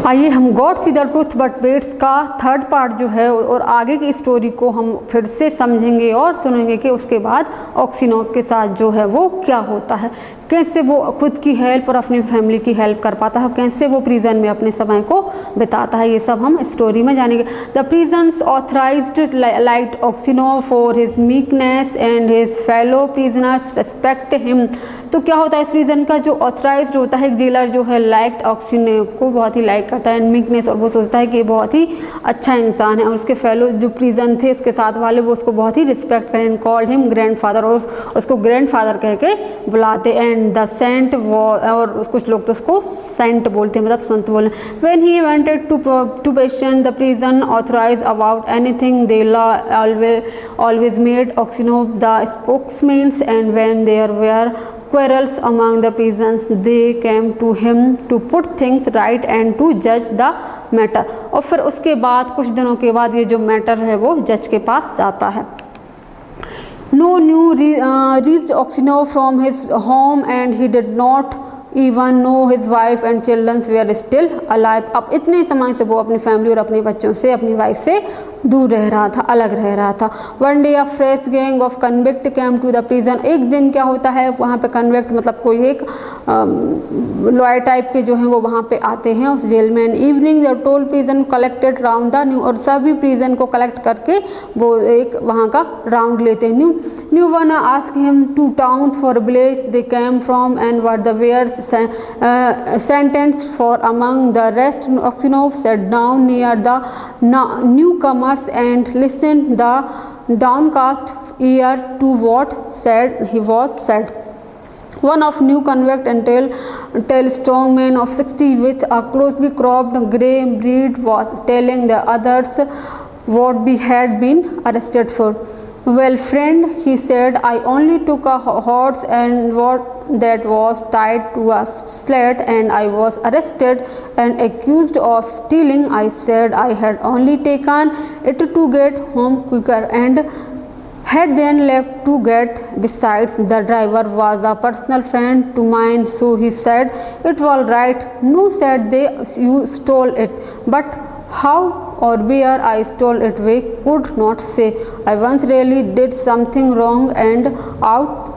आइए हम God see the truth but weights का थर्ड पार्ट जो है और आगे की स्टोरी को हम फिर से समझेंगे और सुनेंगे कि उसके बाद ऑक्सीनोव के साथ जो है वो क्या होता है, कैसे वो खुद की हेल्प और अपनी फैमिली की हेल्प कर पाता है, कैसे वो प्रिजन में अपने समय को बिताता है, ये सब हम स्टोरी में जानेंगे। The prisons authorized like Aksionov for his meekness and his fellow prisoners respect him. तो क्या होता है, इस प्रिजन का जो ऑथराइज्ड होता है, एक जेलर जो है लाइक ऑक्सीनोव को बहुत ही लाइक करता है, एंड मीकनेस, और वो सोचता है कि ये बहुत ही अच्छा इंसान है, और उसके फेलो जो प्रिजन थे उसके साथ वाले वो उसको बहुत ही रिस्पेक्ट करें, एंड कॉल्ड हिम ग्रैंडफादर, और उसको ग्रैंडफादर कह के बुलाते। एंड द सेंट और कुछ लोग तो उसको सेंट बोलते हैं, मतलब संत बोले। When he wanted to question the prison authorise about anything they always made Oxenov the spokesman, and when there were quarrels among the prisoners they came to him to put things right and to judge the matter। और फिर उसके बाद कुछ दिनों के बाद ये जो मैटर है वो जज के पास जाता है। No news reached Oxenov from his home and he did not even know his wife and children were still alive। अब इतने समय से वो अपनी फैमिली और अपने बच्चों से, अपनी वाइफ से दूर रह रहा था, अलग रह रहा था। One day a fresh gang of convict came to the prison. एक दिन क्या होता है, वहाँ पे कन्विक्ट मतलब कोई एक लॉयर टाइप के जो हैं वो वहाँ पे आते हैं उस जेल में। And evening the toll prison collected round the new, और सभी प्रिजन को कलेक्ट करके वो एक वहाँ का राउंड लेते हैं। New one ask him to towns for village they came from and were the where sentenced for among the rest। Oxenov sat down near the newcomers and listened the downcast ear to what he was said। One of new convict and tall strong man of 60 with a closely cropped grey beard was telling the others what we had been arrested for। Well friend, he said, I only took a horse and what that was tied to a sled and I was arrested and accused of stealing। I said I had only taken it to get home quicker and had then left to get, besides the driver was a personal friend to mine, so he said it was right। No, said they, you stole it, but how or where I stole it we could not say। I once really did something wrong and ought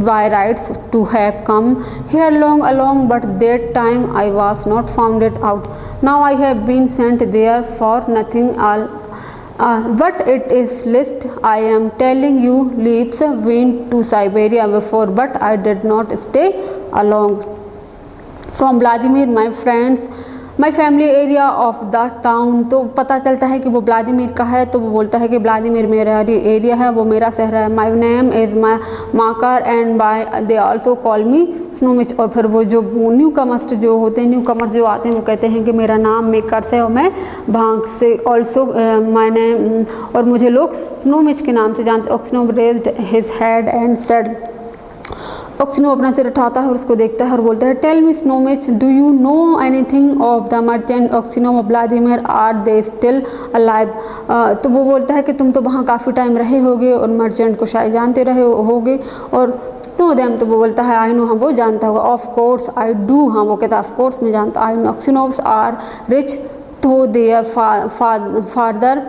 by rights to have come here long along, but that time I was not found it out। Now I have been sent there for nothing all but it is list I am telling you leaves went to Siberia before, but I did not stay along। From Vladimir my friends my family area of the town. तो पता चलता है कि वो Vladimir का है, तो वो बोलता है कि व्लादिमीर मेरा एरिया है, वो मेरा शहर है। My name is my Makar and by they also call me Semyonich. और फिर वो जो न्यू कमर्स जो होते हैं, न्यू कमर्स जो आते हैं वो कहते हैं कि मेरा नाम मेकर्स है और मैं भांग से ऑल्सो मैंने, और मुझे लोग स्नोमिच के नाम से जानते। Aksionov raised his head and said. Aksionov अपना सिर उठाता है और उसको देखता है और बोलता है, tell me Semyonich, do you know anything of the merchant Aksionov Vladimir, are they still alive. तो वो बोलता है कि तुम तो वहाँ काफ़ी टाइम रहे होगे और मर्चेंट को शायद जानते रहे होगे। और नो देम, तो वो बोलता है आई नो, हाँ वो जानता होगा। ऑफ कोर्स आई डू, हाँ वो कहता है ऑफ कोर्स मैं जानता। आई नो ऑक्सीनोव्स आर रिच तो their father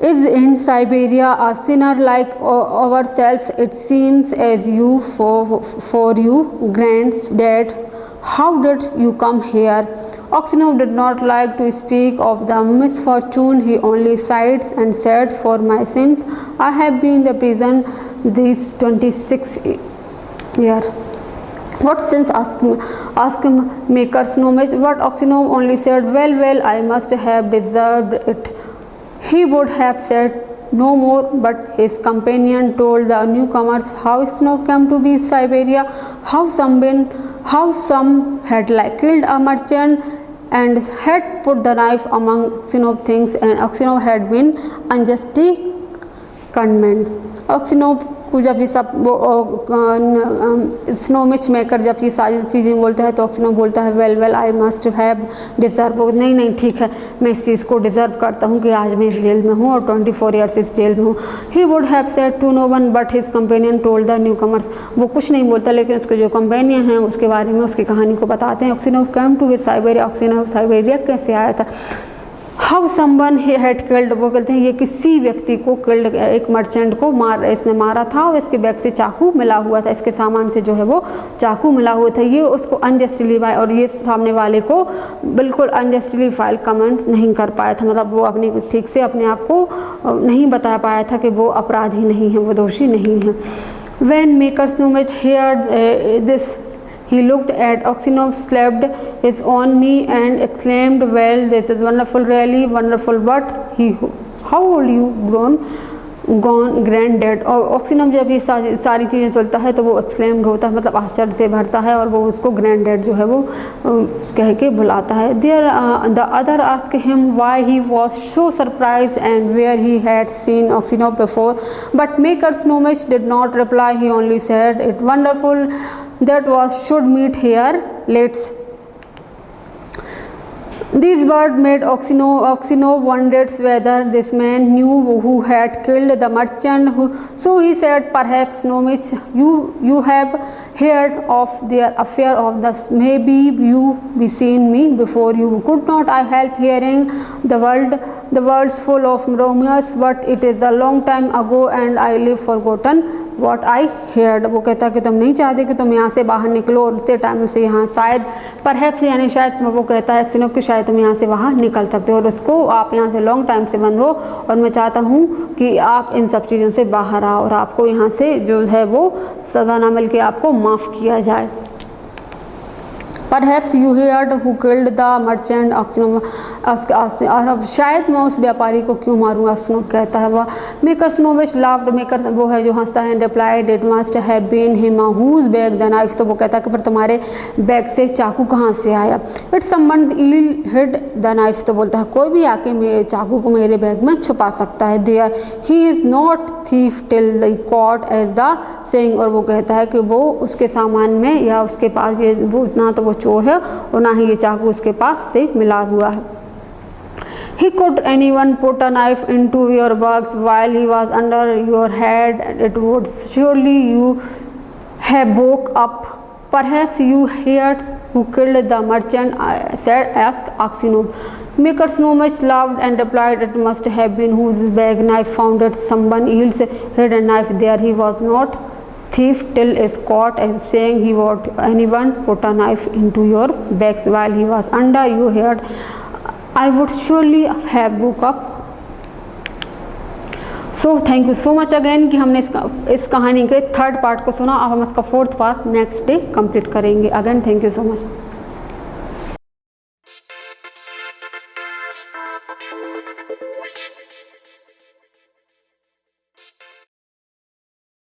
is in Siberia a sinner like ourselves, it seems, as you for you granddad, how did you come here? Oxenov did not like to speak of the misfortune, he only sighed and said, for my sins I have been in the prison these 26 years। What sins? asked Maker Snomich, but Oxenov only said, well I must have deserved it। He would have said no more, but his companion told the newcomers how Oxenov came to be Siberia, how some had killed a merchant and had put the knife among Oxenov things, and Oxenov had been unjustly condemned। Oxenov को जब ये सब स्नोमिच maker जब ये सारी चीज़ें बोलता है तो ऑक्सिनो बोलता है well I must have deserve, नहीं ठीक है, मैं इस चीज़ को डिज़र्व करता हूँ कि आज मैं इस जेल में हूँ और 24 ईयर्स इस जेल में हूँ। He would have said to no one but his companion told the newcomers, वो कुछ नहीं बोलता लेकिन उसके जो कंपेनियन हैं उसके बारे में उसकी कहानी को बताते हैं। Aksionov come to with Siberia, Aksionov Siberia कैसे आया था। How someone he had killed, वो कहते हैं ये किसी व्यक्ति को किल्ड, एक मर्चेंट को इसने मारा था और इसके बैग से चाकू मिला हुआ था, इसके सामान से जो है वो चाकू मिला हुआ था। ये उसको अनजस्टिली और ये सामने वाले को बिल्कुल अनजस्टिली फाइल कमेंट्स नहीं कर पाया था, मतलब वो अपनी ठीक से अपने आप को नहीं बता पाया था कि वो अपराधी नहीं है, वो दोषी नहीं है। When Maker Snowmatch heard this, he looked at Oxenov, slapped his on knee and exclaimed, well, this is wonderful, really wonderful, but how old you gone granddad। और ऑक्सीनोव जब ये सारी चीज़ें सुनता है तो वो एक्सक्लेम्ड होता है, मतलब आश्चर्य से भरता है और वो उसको ग्रैंडडैड जो है वो कह के बुलाता है। The other ask him why he was so surprise and where he had seen Aksionov before, but Makar Semyonich did not reply, he only said it wonderful that was should meet here, let's। These words made Oxenov wondered whether this man knew who had killed the merchant, so he said, perhaps Snowmatch, you have heard of their affair of the, maybe you be seen me before, you could not I help hearing the world's full of rumors, but it is a long time ago and I live forgotten what I heard। वो कहता है कि तुम नहीं चाहते कि तुम यहाँ से बाहर निकलो और इतने टाइम से यहाँ शायद परहैप्स यानी शायद वो कहता है एक्सिनोव कि शायद तुम यहाँ से बाहर निकल सकते हो और उसको आप यहाँ से लॉन्ग टाइम से बंद हो और मैं चाहता हूँ कि आप इन सब चीज़ों से बाहर आओ और आपको यहाँ से जो है वो सज़ा ना मिल के आपको माफ़ किया जाए। Perhaps you heard who killed the merchant, ऑक्सिनोव, और शायद मैं उस व्यापारी को क्यों मारूंगा, ऑक्सिनोव कहता है। वह मेकर स्नोमैच लाफ्ड, मेकर वो है जो हंसता है, replied it must have been him whose bag the knife, तो वो कहता है कि पर तुम्हारे बैग से चाकू कहाँ से आया। It someone ill hid the knife, तो बोलता है कोई भी आके मेरे चाकू को मेरे बैग में छुपा सकता है। There he is not thief till the caught as the saying, और वो कहता है कि वो उसके सामान में या उसके पास ये वो इतना तो वो चोर है और ना ही ये चाकू उसके पास से मिला हुआ है। He could anyone put a knife into your box while he was under your head, it would surely you have woke up। Perhaps you heard who killed the merchant, said asked Oxenov। Maker Snowmatch laughed and replied, it must have been whose bag knife found it, someone else hidden knife there, he was not thief till is caught as saying he would anyone put a knife into your bags while he was under your head, I would surely have woke up। So thank you so much again कि हमने इस कहानी के third part को सुना। अब हम इसका fourth part next day complete करेंगे। Again thank you so much.